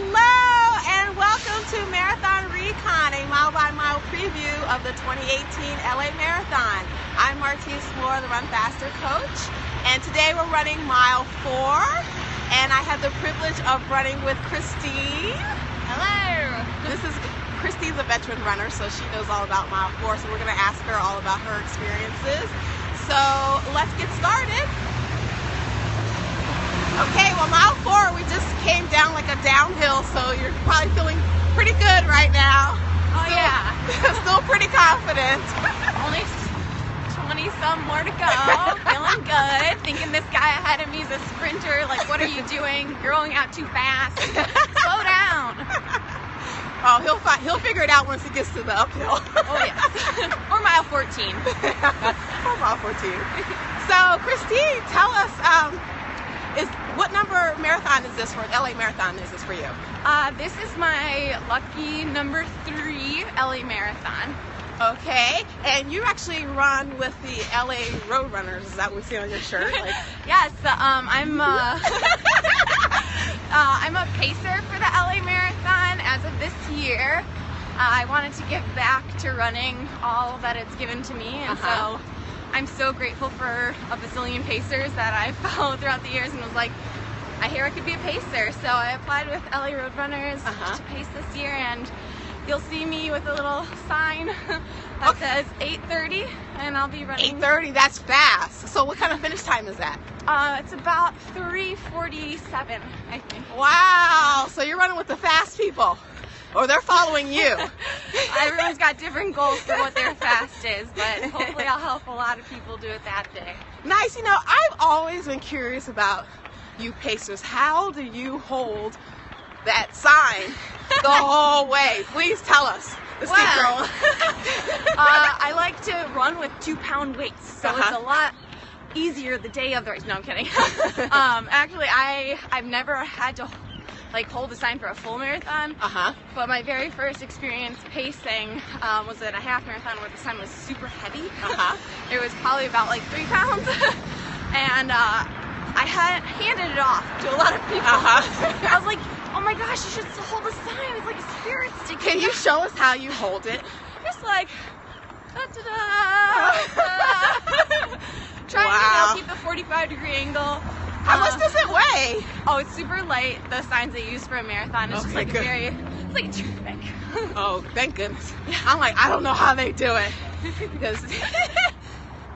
Hello and welcome to Marathon Recon, a mile-by-mile preview of the 2018 LA Marathon. I'm Martise Moore, the Run Faster coach, and today we're running mile 4, and I have the privilege of running with Kristine. Hello! Kristine's a veteran runner, so she knows all about mile 4, so we're going to ask her all about her experiences. So let's get started. Okay, well, mile 4, we just came down like a downhill, so you're probably feeling pretty good right now. Oh, yeah. Still pretty confident. Only 20-some more to go. Feeling good. Thinking this guy ahead of me is a sprinter. Like, what are you doing? You're going out too fast. Slow down. Oh, he'll figure it out once he gets to the uphill. Oh, yes. Or mile 14. Or mile 14. So, Kristine, tell us, what number marathon is this for? LA Marathon is this for you? This is my lucky number 3 LA Marathon. Okay, and you actually run with the LA Roadrunners. Is that what we see on your shirt? Like... Yes, I'm a pacer for the LA Marathon as of this year. I wanted to give back to running all that it's given to me, and so I'm so grateful for a bazillion pacers that I've followed throughout the years, and was like, I hear I could be a pacer. So I applied with LA Roadrunners to pace this year, and you'll see me with a little sign that says 8:30, and I'll be running. 8:30, that's fast. So what kind of finish time is that? It's about 3:47, I think. Wow, so you're running with the fast people. Or they're following you. Everyone's got different goals for what their fast is, but hopefully I'll help a lot of people do it that day. Nice. You know, I've always been curious about you pacers. How do you hold that sign the whole way? Please tell us. Well, I like to run with 2-pound weights, so it's a lot easier the day of the race. No, I'm kidding. Actually, I've never had to hold the sign for a full marathon. But my very first experience pacing was at a half marathon where the sign was super heavy. It was probably about 3 pounds. And I had handed it off to a lot of people. I was like, oh my gosh, you should still hold the sign. It's like a spirit stick. Can you show us how you hold it? Just like, da-da-da. Trying to keep the 45-degree angle. How much does it weigh? Oh, it's super light. The signs they use for a marathon is just like it's like a toothpick. Oh, thank goodness. I'm like, I don't know how they do it because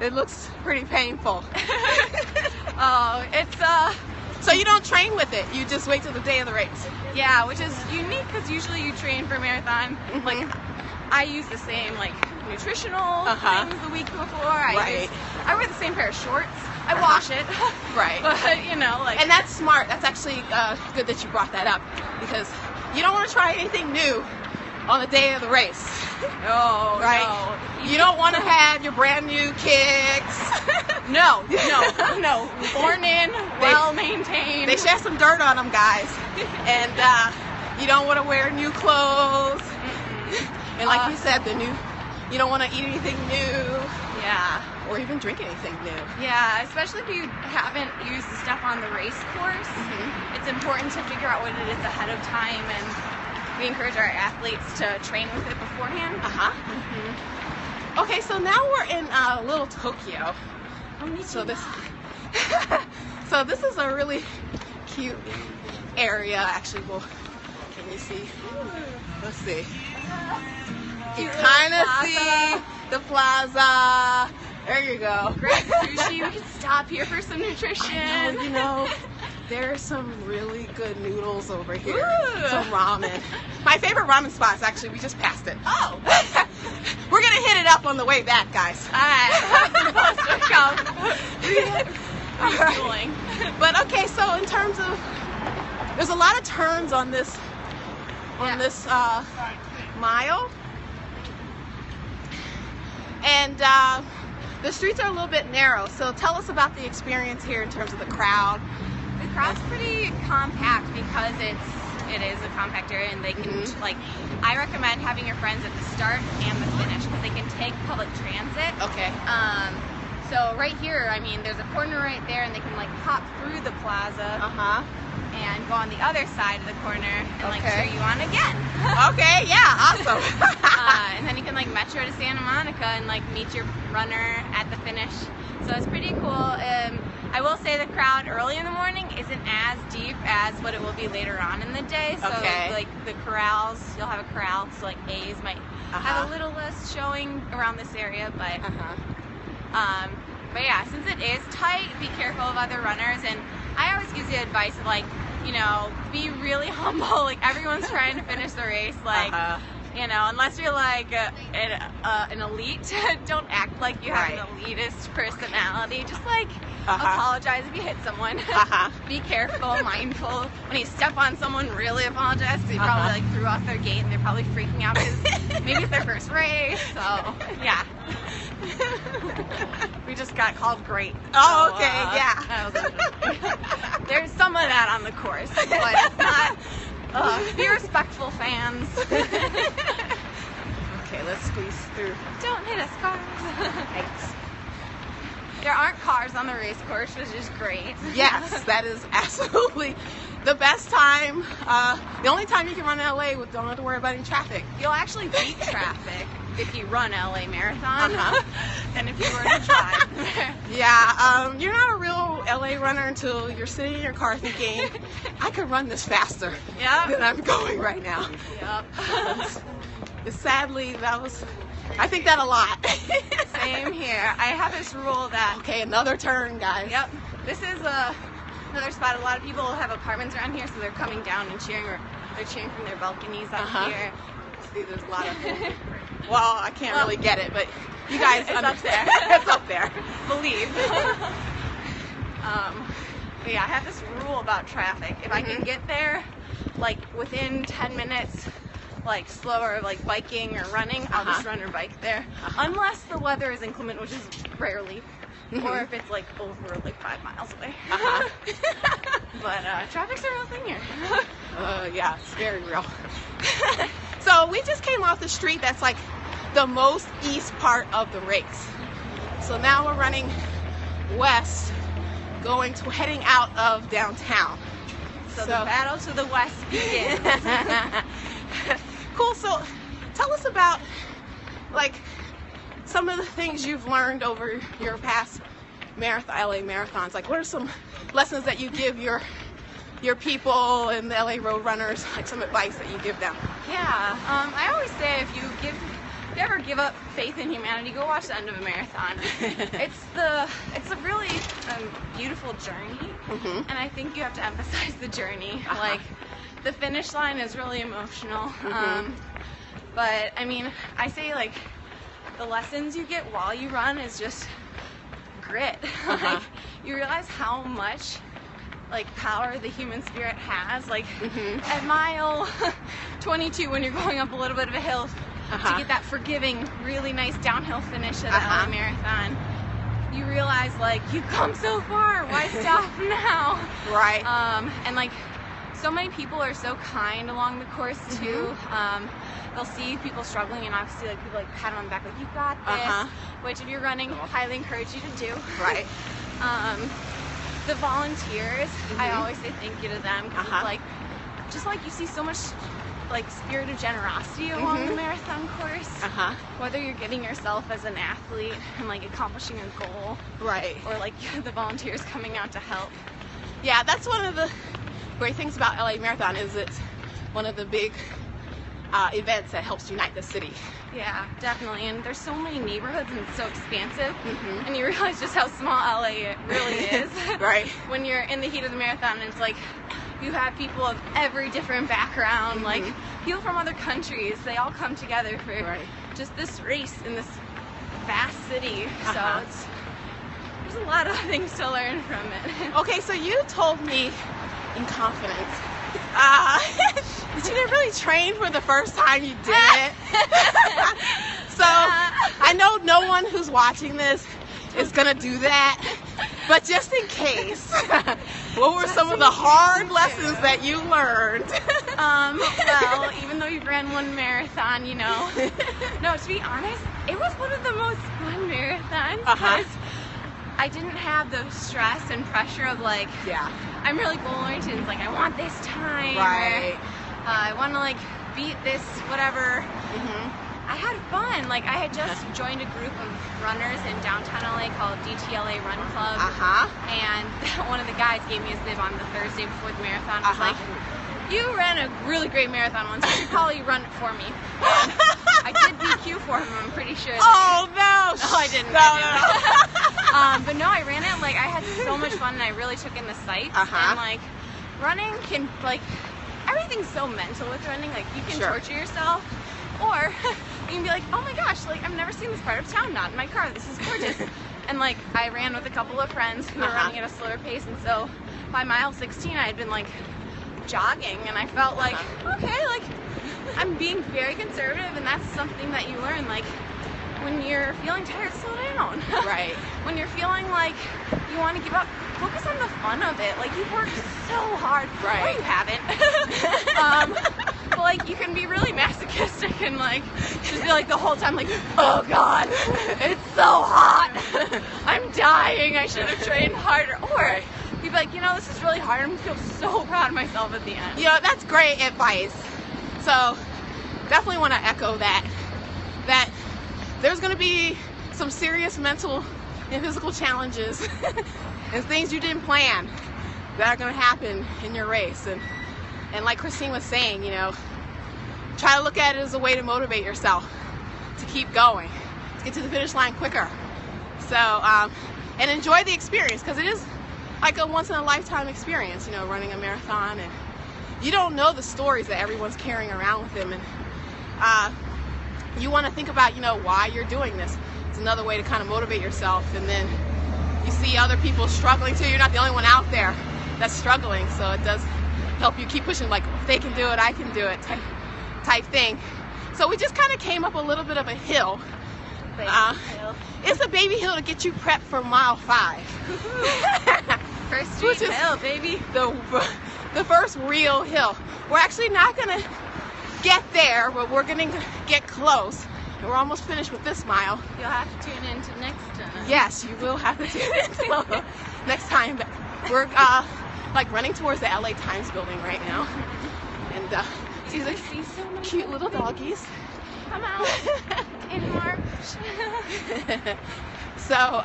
it looks pretty painful. Oh, it's So you don't train with it. You just wait till the day of the race. Yeah, which is unique because usually you train for a marathon. Like I use the same nutritional things the week before. I wear the same pair of shorts. I wash it. Right. But, And that's smart. That's actually good that you brought that up because you don't want to try anything new on the day of the race. No, right? No. You don't want to have your brand new kicks. No. Worn in, well maintained. They shed some dirt on them, guys. And you don't want to wear new clothes. And like you said, you don't want to eat anything new. Yeah. Or even drink anything new. Yeah, especially if you haven't used the stuff on the race course. It's important to figure out what it is ahead of time, and we encourage our athletes to train with it beforehand. Okay, so now we're in Little Tokyo. So this is a really cute area. Actually, can you see? Let's see. You kind of see the plaza. There you go. Great sushi. We can stop here for some nutrition. You know, there's some really good noodles over here. Some ramen. My favorite ramen spot is actually, we just passed it. Oh. We're going to hit it up on the way back, guys. Refueling. But okay, so in terms of, there's a lot of turns on this mile. And the streets are a little bit narrow, so tell us about the experience here in terms of the crowd. The crowd's pretty compact because it is a compact area, and they can I recommend having your friends at the start and the finish because they can take public transit. Okay. So right here, I mean, there's a corner right there, and they can hop through the plaza. and go on the other side of the corner and like cheer you on again. Okay, yeah, awesome. And then you can like metro to Santa Monica and like meet your runner at the finish. So it's pretty cool. I will say the crowd early in the morning isn't as deep as what it will be later on in the day. So like the corrals, you'll have a corral, so like A's might have a little less showing around this area, but yeah, since it is tight, be careful of other runners. And I always give the advice of like, you know, be really humble. Like everyone's trying to finish the race, like you know, unless you're like an elite, don't act like you have an elitist personality. Just like apologize if you hit someone. Be careful, mindful. When you step on someone, really apologize, because you probably like threw off their gate and they're probably freaking out because maybe it's their first race. So yeah. We just got called great. Oh, so, okay, yeah. There's some of that on the course, but it's not. Be respectful, fans. Okay, let's squeeze through. Don't hit us, cars. Thanks. There aren't cars on the race course, which is great. Yes, that is absolutely the best time. The only time you can run in LA with don't have to worry about any traffic. You'll actually beat traffic if you run LA Marathon than if you were to drive. Yeah, you're not a real LA runner until you're sitting in your car thinking, I could run this faster than I'm going right now. Sadly, I think that a lot. Same here. I have this rule that... Okay, another turn, guys. Yep. This is another spot. A lot of people have apartments around here, so they're coming down and cheering, or they're cheering from their balconies up here. See, there's a lot of... Well, I can't really get it, but you guys... It's up there. It's up there. Believe. But yeah, I have this rule about traffic. If I can get there, like, within 10 minutes... like slower, like biking or running, I'll just run or bike there. Unless the weather is inclement, which is rarely, or if it's like over like 5 miles away. But traffic's a real thing here. Yeah, it's very real. So we just came off the street that's like the most east part of the race. So now we're running west, heading out of downtown. So the battle to the west begins. Cool. So tell us about like some of the things you've learned over your past LA marathons. Like, what are some lessons that you give your people and the LA road runners? Like some advice that you give them? Yeah. I always say if you ever give up faith in humanity, go watch the end of a marathon. It's a really beautiful journey, and I think you have to emphasize the journey. Like, the finish line is really emotional, but I mean, I say like the lessons you get while you run is just grit. Like, you realize how much like power the human spirit has. Like at mile 22, when you're going up a little bit of a hill, to get that forgiving, really nice downhill finish at the LA Marathon, you realize like you've come so far. Why stop now? Right. And like, so many people are so kind along the course too. They'll see people struggling, and obviously like people like pat them on the back, like, you got this, which if you're running, highly encourage you to do. Right. The volunteers, I always say thank you to them, because it's like, just like you see so much like spirit of generosity along the marathon course. Whether you're giving yourself as an athlete and like accomplishing a goal, right, or like the volunteers coming out to help. Yeah, that's one of the great things about LA Marathon, is it's one of the big events that helps unite the city. Yeah, definitely. And there's so many neighborhoods, and it's so expansive, and you realize just how small LA really is. Right. When you're in the heat of the marathon, and it's like you have people of every different background, like people from other countries. They all come together for just this race in this vast city. So there's a lot of things to learn from it. Okay, so you told me in confidence that you didn't really train for the first time you did it. So I know no one who's watching this is gonna do that, but just in case, what were some of the hard lessons that you learned? Well, even though you've ran one marathon, you know, no, to be honest, it was one of the most fun marathons, because I didn't have the stress and pressure of like, Yeah. I'm really going to, like, I want this time. Right. Or, I want to like beat this whatever. I had fun. Like, I had just joined a group of runners in downtown LA called DTLA Run Club. And one of the guys gave me his bib on the Thursday before the marathon. I was like, you ran a really great marathon once. You should probably run it for me. And I did DQ for him, I'm pretty sure. Oh, no. No, I didn't. No. But no, I ran it. Like, I had so much fun, and I really took in the sights. And like, running can, like, everything's so mental with running. Like, you can torture yourself, or you can be like, oh my gosh, like, I've never seen this part of town, not in my car. This is gorgeous. And like, I ran with a couple of friends who were running at a slower pace, and so by mile 16, I had been like jogging, and I felt like, okay, like, I'm being very conservative, and that's something that you learn. Like, when you're feeling tired, slow down. Right. When you're feeling like you want to give up, focus on the fun of it. Like, you've worked so hard. Or you haven't. But like, you can be really masochistic and like just be like the whole time like, oh God, it's so hot. I'm dying. I should have trained harder. Or you'd be like, you know, this is really hard. I'm gonna feel so proud of myself at the end. You know, that's great advice. So definitely want to echo that there's going to be some serious mental and physical challenges and things you didn't plan that are going to happen in your race. And like Kristine was saying, you know, try to look at it as a way to motivate yourself to keep going, to get to the finish line quicker. So, and enjoy the experience, because it is like a once in a lifetime experience, you know, running a marathon. And you don't know the stories that everyone's carrying around with them. And you want to think about, you know, why you're doing this. It's another way to kind of motivate yourself. And then you see other people struggling too. You're not the only one out there that's struggling. So it does help you keep pushing, like, if they can do it, I can do it type thing. So we just kind of came up a little bit of a hill. It's a baby hill to get you prepped for mile 5. First street hill, baby. The first real hill. We're actually not going to get there, but we're going to get close. And we're almost finished with this mile. You'll have to tune in to next time. Yes, you will have to tune in to next time. But we're like running towards the LA Times building right now. And these are cute little doggies. Come out in March. So,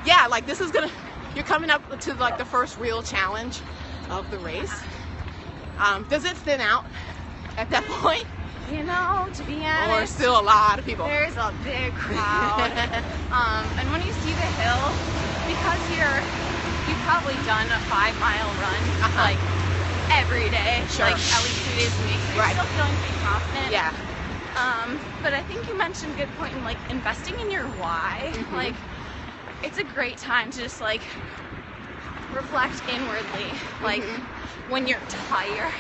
yeah, like this is gonna, you're coming up to like the first real challenge of the race. Does it thin out at that point? You know, to be honest, or still a lot of people? There's a big crowd. And when you see the hill, because you've probably done a 5-mile run like every day, like at least 2 days a week, so you're still feeling pretty confident. Yeah. But I think you mentioned a good point in like investing in your why. Like, it's a great time to just like reflect inwardly, like when you're tired,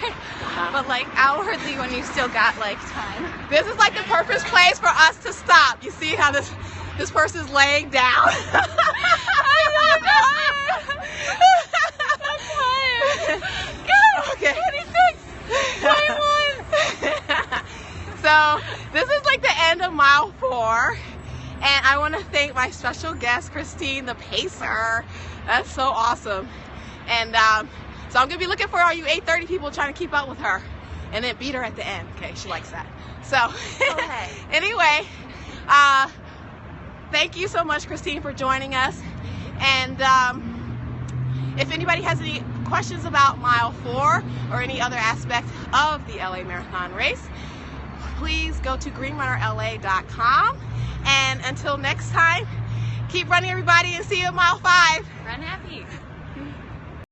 but like outwardly when you still got like time. This is like the perfect place for us to stop. You see how this person's laying down? I'm tired. I'm tired. Good. Okay. 26. 21. So this is like the end of mile 4, and I want to thank my special guest, Kristine, the pacer. That's so awesome. And so I'm gonna be looking for all you 8:30 people trying to keep up with her, and then beat her at the end. Okay, she likes that. So anyway, thank you so much, Kristine, for joining us. And if anybody has any questions about mile 4 or any other aspect of the LA Marathon race, please go to GreenRunnerLA.com. And until next time, keep running, everybody, and see you at mile 5. Run happy.